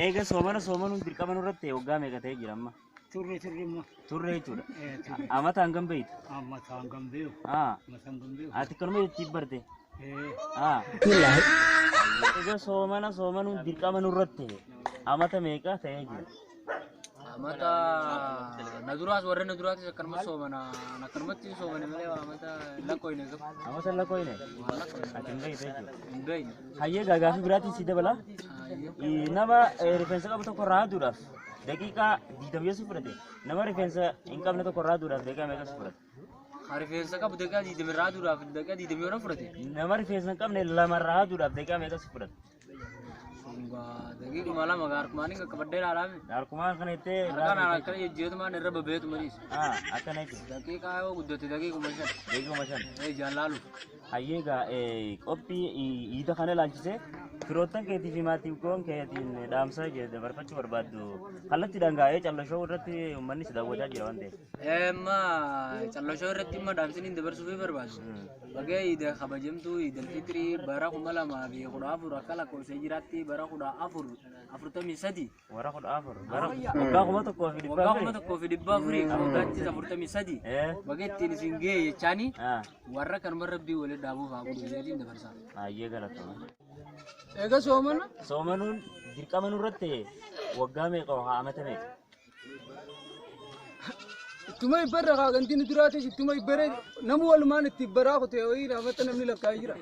eega soomana dirqama nurratti waggaa meeqa ta'ee jira amma? Turre ma. Turre jechuudha. Turre. Amata hangam beeytu? Amata hangam beeku. Matan gambeu. Ati kanuma itti barte? Eh. Egaa soomanuun dirqama nurratti amata meeqa ta'ee jira? Amata naduras warra naduratis akkanuma soomana akkanumatti soomane malee amata lakkoyne gab. Amata lakkoyne? Ati hin beeytu jechuudha. Hin beeyne. Hayyee gaafii biraatiin si dabala? Nama rifeensa qabu tokko raaduudhaaf daqiiqaa 20 si fudhate. Nama rifeensa hin qabne tokko raaduudhaaf daqiiqaa meeqa si fudhate? Rifeensa qabu daqiiqaa 20 raaduudhaaf daqiiqaa 20 yoo fudhate. Nama rifeensa hin qabne lama raaduudhaaf daqiiqaa meeqa si fudhate? Daqiiquma lama harkumaan akka baddee laalaame. Harkumaan kana itti Kana akka jechuun irra babeetu malis. Akkana itti. Daqiiqaa yoo guddate daqiiquma 5. Daqiiquma 5. Jaalaalu. Hayyeegaa qophii iida kana ilaalchisee firoottan keetii fi maatii koon keetiin dhaamsa dabarfachuu barbaaddu kallattiidhaan gaa'ee callashoo irratti uummanni si daawwachaa jira waan ta'eef. Callashoo irratti immoo dhaamsiniin dabarsuuf barbaadu. Bagee iida kabajamtuu iidal fitrii bara 2014 akka lakkoofsee jiraatti bara 1443. Bara 14 bara waggaa 1,400. Waggaa 1,400 waggaatti 43. Bagee ittiin isin ga'e jechaani warra kanuma rabbii waliin dhaabuuf haa godhu jedhiin dabarsaa. Hayyee galatama. Egaa soomanuun dirqama nurratti waggaa meeqa amata meeqa? Ittuma ibbarra kaa gantiin duraatis ittuma ibbaree namu walumaan itti ibbaraa kutee wayii raafata namni lakkaa'ee jira.